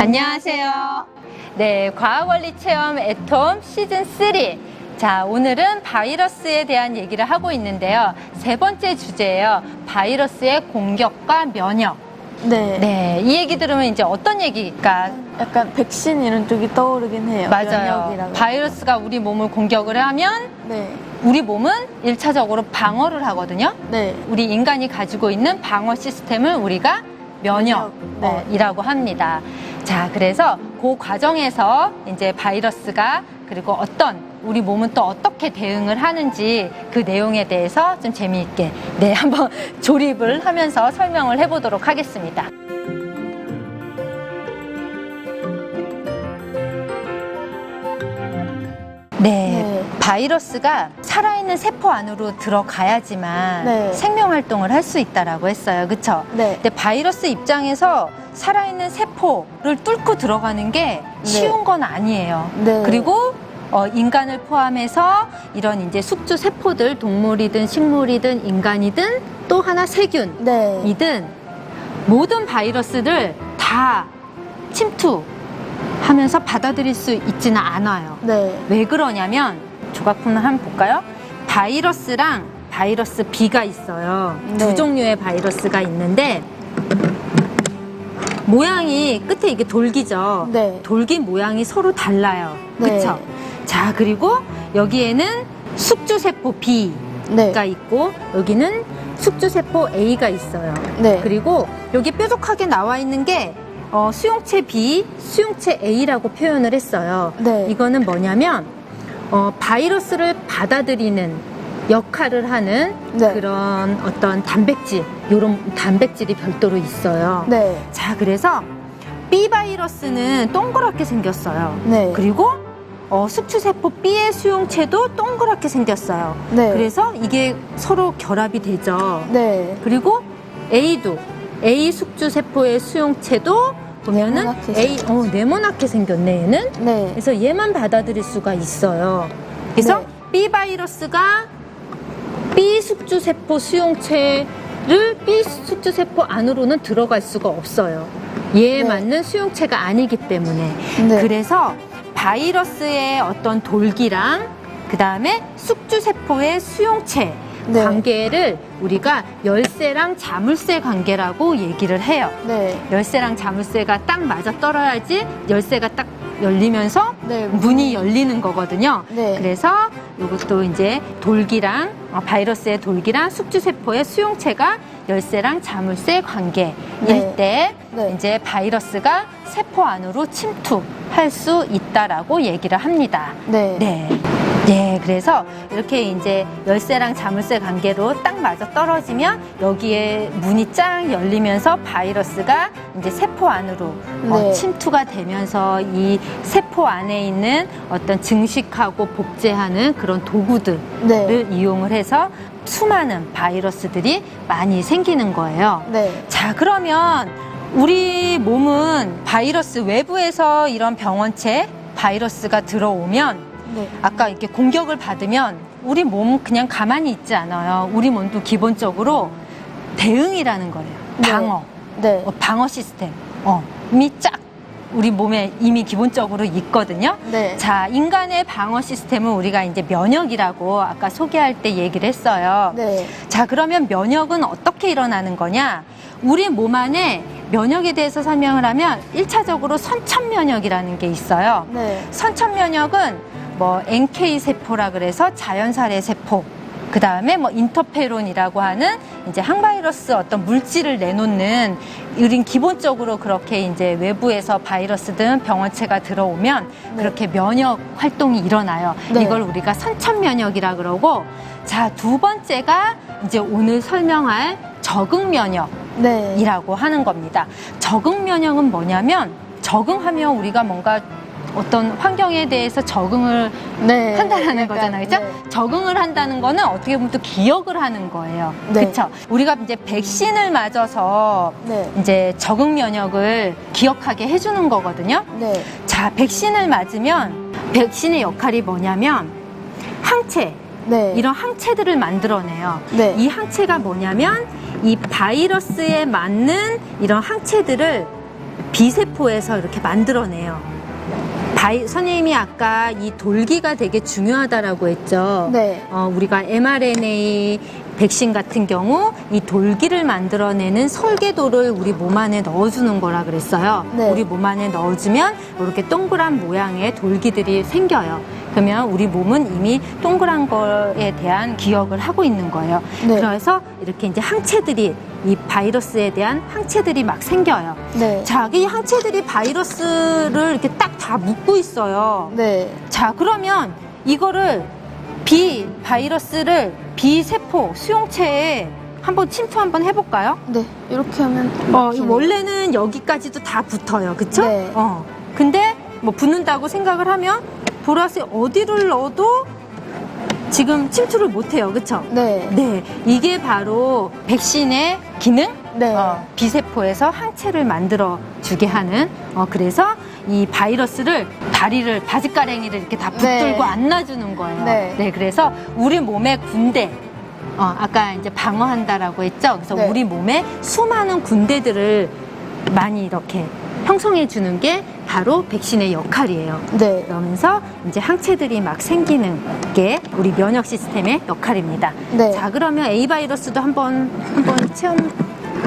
안녕하세요. 네, 과학원리 체험 애톰 시즌 3. 자, 오늘은 바이러스에 대한 얘기를 하고 있는데요. 세 번째 주제예요. 바이러스의 공격과 면역. 네. 네, 이 얘기 들으면 이제 어떤 얘기일까? 약간 백신 이런 쪽이 떠오르긴 해요. 맞아요. 면역이라고. 바이러스가 우리 몸을 공격을 하면 네. 우리 몸은 1차적으로 방어를 하거든요. 네. 우리 인간이 가지고 있는 방어 시스템을 우리가 면역이라고 합니다. 자, 그래서 그 과정에서 이제 바이러스가 그리고 어떤 우리 몸은 또 어떻게 대응을 하는지 그 내용에 대해서 좀 재미있게 한번 조립을 하면서 설명을 해보도록 하겠습니다. 네, 바이러스가 살아있는 세포 안으로 들어가야지만 생명 활동을 할 수 있다라고 했어요. 그렇죠? 네. 근데 바이러스 입장에서 살아있는 세포를 뚫고 들어가는 게 쉬운 건 아니에요. 네. 그리고 인간을 포함해서 이런 이제 숙주 세포들, 동물이든 식물이든 인간이든 또 하나 세균이든 모든 바이러스를 다 침투하면서 받아들일 수 있지는 않아요. 네. 왜 그러냐면 조각품을 한번 볼까요? 바이러스랑 바이러스 B가 있어요. 두 종류의 바이러스가 있는데 모양이 끝에 이게 돌기죠. 네. 돌기 모양이 서로 달라요. 그렇죠? 자, 그리고 여기에는 숙주세포 B가 있고 여기는 숙주세포 A가 있어요. 네. 그리고 여기 뾰족하게 나와 있는 게 수용체 B, 수용체 A라고 표현을 했어요. 네. 이거는 뭐냐면 바이러스를 받아들이는 역할을 하는 그런 어떤 단백질, 이런 단백질이 별도로 있어요. 네. 자, 그래서 B 바이러스는 동그랗게 생겼어요. 네. 그리고 숙주세포 B의 수용체도 동그랗게 생겼어요. 네. 그래서 이게 서로 결합이 되죠. 네. 그리고 A도 A 숙주세포의 수용체도 보면은 네모나게 생겼네, 얘는. 네. 그래서 얘만 받아들일 수가 있어요. 그래서 B 바이러스가 B 숙주세포 수용체를 B 숙주세포 안으로는 들어갈 수가 없어요. 얘에 맞는 수용체가 아니기 때문에. 그래서 바이러스의 어떤 돌기랑 그 다음에 숙주세포의 수용체 관계를 우리가 열쇠랑 자물쇠 관계라고 얘기를 해요. 열쇠랑 자물쇠가 딱 맞아 떨어야지 열쇠가 딱 열리면서 문이 열리는 거거든요. 그래서 이것도 이제 돌기랑 바이러스의 돌기랑 숙주세포의 수용체가 열쇠랑 자물쇠 관계일 때 이제 바이러스가 세포 안으로 침투할 수 있다라고 얘기를 합니다. 네, 그래서 이렇게 이제 열쇠랑 자물쇠 관계로 딱 맞아 떨어지면 여기에 문이 쫙 열리면서 바이러스가 이제 세포 안으로 침투가 되면서 이 세포 안에 있는 어떤 증식하고 복제하는 그런 도구들을 이용을 해서 수많은 바이러스들이 많이 생기는 거예요. 자, 그러면 우리 몸은 바이러스 외부에서 이런 병원체 바이러스가 들어오면 아까 이렇게 공격을 받으면 우리 몸 그냥 가만히 있지 않아요. 우리 몸도 기본적으로 대응이라는 거예요. 방어. 방어 시스템. 이미 쫙 우리 몸에 이미 기본적으로 있거든요. 자, 인간의 방어 시스템은 우리가 이제 면역이라고 아까 소개할 때 얘기를 했어요. 자, 그러면 면역은 어떻게 일어나는 거냐? 우리 몸 안에 면역에 대해서 설명을 하면 1차적으로 선천면역이라는 게 있어요. 선천면역은 뭐 NK 세포라 그래서 자연살해 세포, 그 다음에 뭐 인터페론이라고 하는 이제 항바이러스 어떤 물질을 내놓는 우린 기본적으로 그렇게 이제 외부에서 바이러스든 병원체가 들어오면 그렇게 면역 활동이 일어나요. 이걸 우리가 선천면역이라 그러고, 자, 두 번째가 이제 오늘 설명할 적응면역이라고 하는 겁니다. 적응면역은 뭐냐면 적응하면 우리가 뭔가 어떤 환경에 대해서 적응을 한다는 거잖아요. 그죠? 적응을 한다는 거는 어떻게 보면 또 기억을 하는 거예요. 그렇죠? 우리가 이제 백신을 맞아서 이제 적응 면역을 기억하게 해주는 거거든요. 자, 백신을 맞으면 백신의 역할이 뭐냐면 항체, 이런 항체들을 만들어내요. 이 항체가 뭐냐면 이 바이러스에 맞는 이런 항체들을 B세포에서 이렇게 만들어내요. 선생님이 아까 이 돌기가 되게 중요하다라고 했죠. 네. 우리가 mRNA 백신 같은 경우 이 돌기를 만들어내는 설계도를 우리 몸 안에 넣어주는 거라 그랬어요. 네. 우리 몸 안에 넣어주면 이렇게 동그란 모양의 돌기들이 생겨요. 그러면 우리 몸은 이미 동그란 거에 대한 기억을 하고 있는 거예요. 네. 그래서 이렇게 이제 항체들이 이 바이러스에 대한 항체들이 막 생겨요. 네. 자, 이 항체들이 바이러스를 이렇게 딱 다 묶고 있어요. 네. 자, 그러면 이거를 바이러스를 B세포 수용체에 한번 침투 한번 해볼까요? 네. 이렇게 하면 원래는 여기까지도 다 붙어요. 그쵸? 네. 근데 뭐 붙는다고 생각을 하면 보라색 어디를 넣어도 지금 침투를 못해요. 그쵸? 네. 네. 이게 바로 백신의 기능? 네. B세포에서 항체를 만들어 주게 하는 그래서 이 바이러스를 다리를 바지가랭이를 이렇게 다 붙들고 네. 안 놔주는 거예요. 네. 그래서 우리 몸의 군대 아까 이제 방어한다라고 했죠. 그래서 네. 우리 몸에 수많은 군대들을 많이 이렇게 형성해 주는 게 바로 백신의 역할이에요. 네. 그러면서 이제 항체들이 막 생기는 게 우리 면역 시스템의 역할입니다. 네. 자, 그러면 A 바이러스도 한번 체험,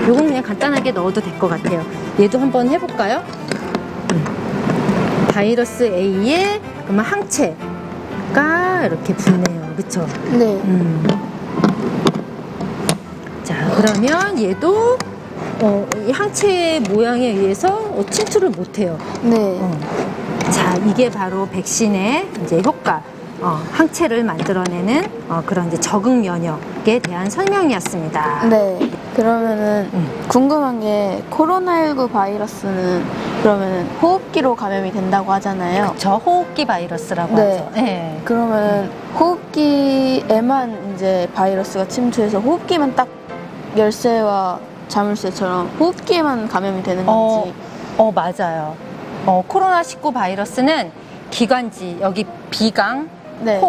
요건 그냥 간단하게 넣어도 될 것 같아요. 얘도 한번 해볼까요? 바이러스 A에 그러면 항체가 이렇게 붙네요. 그쵸? 네. 자, 그러면 얘도 이 항체 모양에 의해서 침투를 못해요. 네. 자, 이게 바로 백신의 이제 효과, 항체를 만들어내는 그런 이제 적응 면역에 대한 설명이었습니다. 네. 그러면은 궁금한 게 코로나19 바이러스는 그러면은 호흡기로 감염이 된다고 하잖아요. 저 호흡기 바이러스라고 네. 하죠. 네. 그러면은 호흡기에만 이제 바이러스가 침투해서 호흡기만 딱 열쇠와 자물쇠처럼 호흡기에만 감염이 되는 건지. 맞아요. 코로나19 바이러스는 기관지, 여기 비강, 네.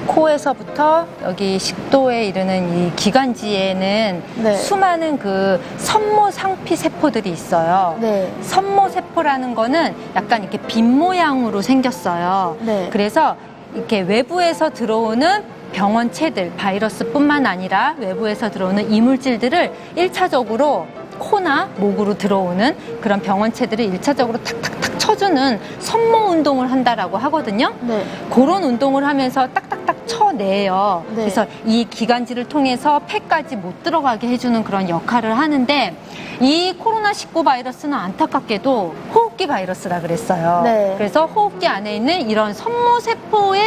코에서부터 여기 식도에 이르는 이 기관지에는 네. 수많은 그 섬모 상피 세포들이 있어요. 네. 섬모 세포라는 거는 약간 이렇게 빈 모양으로 생겼어요. 네. 그래서 이렇게 외부에서 들어오는 병원체들, 바이러스뿐만 아니라 외부에서 들어오는 이물질들을 1차적으로 코나 목으로 들어오는 그런 병원체들을 1차적으로 탁탁탁 쳐주는 섬모 운동을 한다라고 하거든요. 네. 그런 운동을 하면서 딱딱딱 쳐내요. 네. 그래서 이 기관지를 통해서 폐까지 못 들어가게 해주는 그런 역할을 하는데 이 코로나19 바이러스는 안타깝게도 호흡기 바이러스라 그랬어요. 네. 그래서 호흡기 안에 있는 이런 섬모세포에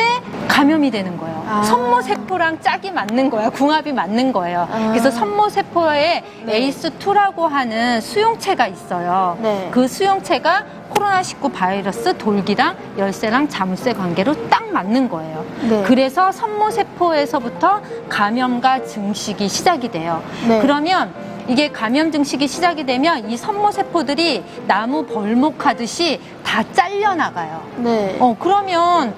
감염이 되는 거예요. 아. 섬모세포랑 짝이 맞는 거야. 궁합이 맞는 거예요. 아. 그래서 섬모세포에 네. ACE2라고 하는 수용체가 있어요. 네. 그 수용체가 코로나19 바이러스 돌기랑 열쇠랑 자물쇠 관계로 딱 맞는 거예요. 네. 그래서 섬모세포에서부터 감염과 증식이 시작이 돼요. 네. 그러면 이게 감염 증식이 시작이 되면 이 섬모세포들이 나무 벌목하듯이 다 잘려나가요. 네. 그러면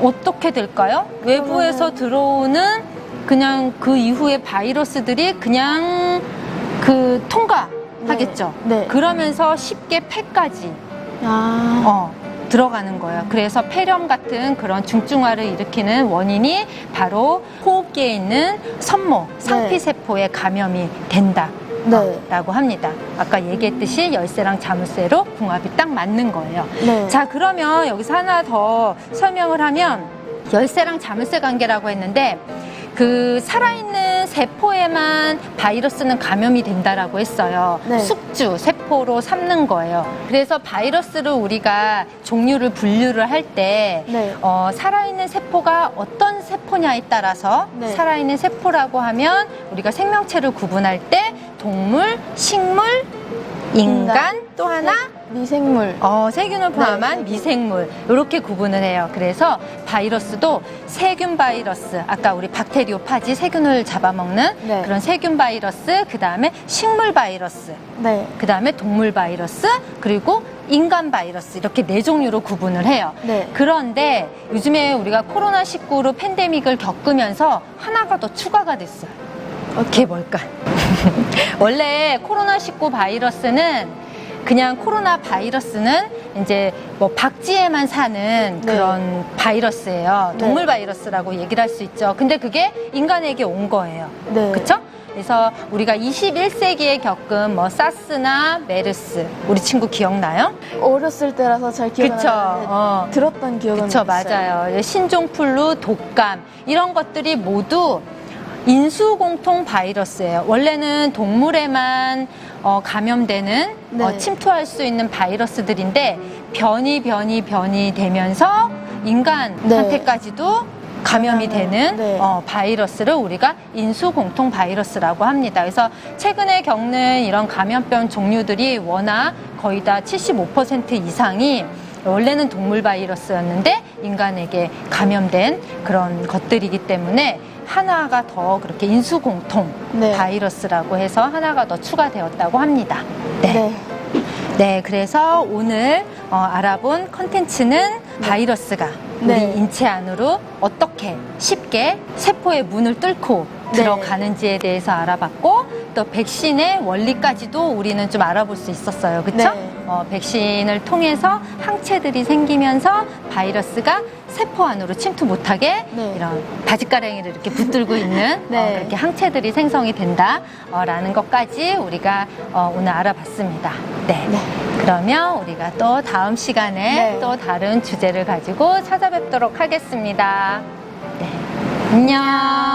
어떻게 될까요? 외부에서 들어오는 그냥 그 이후에 바이러스들이 그냥 그 통과하겠죠. 네. 네. 그러면서 쉽게 폐까지 들어가는 거예요. 그래서 폐렴 같은 그런 중증화를 일으키는 원인이 바로 호흡기에 있는 섬모, 상피세포에 감염이 된다. 네. 라고 합니다. 아까 얘기했듯이 열쇠랑 자물쇠로 궁합이 딱 맞는 거예요. 네. 자, 그러면 여기서 하나 더 설명을 하면 열쇠랑 자물쇠 관계라고 했는데 그 살아있는 세포에만 바이러스는 감염이 된다라고 했어요. 네. 숙주, 세포로 삼는 거예요. 그래서 바이러스를 우리가 종류를 분류를 할 때 네. 살아있는 세포가 어떤 세포냐에 따라서 네. 살아있는 세포라고 하면 우리가 생명체를 구분할 때 동물, 식물, 인간, 또 하나 미생물. 세균을 포함한 네, 미생물 이렇게 구분을 해요. 그래서 바이러스도 세균 바이러스, 아까 우리 박테리오파지 세균을 잡아먹는 네. 그런 세균 바이러스, 그 다음에 식물 바이러스, 네. 그 다음에 동물 바이러스, 그리고 인간 바이러스 이렇게 네 종류로 구분을 해요. 네. 그런데 요즘에 우리가 코로나19로 팬데믹을 겪으면서 하나가 더 추가가 됐어요. 그게 뭘까? 원래 코로나19 바이러스는 그냥 코로나 바이러스는 이제 뭐 박쥐에만 사는 네. 그런 바이러스예요. 네. 동물 바이러스라고 얘기를 할 수 있죠. 근데 그게 인간에게 온 거예요. 네. 그쵸? 그래서 우리가 21세기에 겪은 뭐 사스나 메르스, 우리 친구 기억나요? 어렸을 때라서 잘 기억 안 그쵸. 나는데 들었던 기억은 그쵸, 있어요. 맞아요. 신종플루, 독감 이런 것들이 모두 인수공통 바이러스예요. 원래는 동물에만 감염되는 네. 침투할 수 있는 바이러스들인데 변이 되면서 인간한테까지도 감염이 되는 네. 바이러스를 우리가 인수공통 바이러스라고 합니다. 그래서 최근에 겪는 이런 감염병 종류들이 워낙 거의 다 75% 이상이 원래는 동물 바이러스였는데 인간에게 감염된 그런 것들이기 때문에 하나가 더 그렇게 인수공통 네. 바이러스라고 해서 하나가 더 추가되었다고 합니다. 네. 네. 네, 그래서 오늘 알아본 컨텐츠는 바이러스가 네. 우리 인체 안으로 어떻게 쉽게 세포의 문을 뚫고 네. 들어가는지에 대해서 알아봤고 또 백신의 원리까지도 우리는 좀 알아볼 수 있었어요. 그렇죠? 네. 백신을 통해서 항체들이 생기면서 바이러스가 세포 안으로 침투 못하게 네. 이런 바짓가랭이를 이렇게 붙들고 있는 네. 그렇게 항체들이 생성이 된다라는 것까지 우리가 오늘 알아봤습니다. 네. 네. 그러면 우리가 또 다음 시간에 네. 또 다른 주제를 가지고 찾아뵙도록 하겠습니다. 네. 안녕.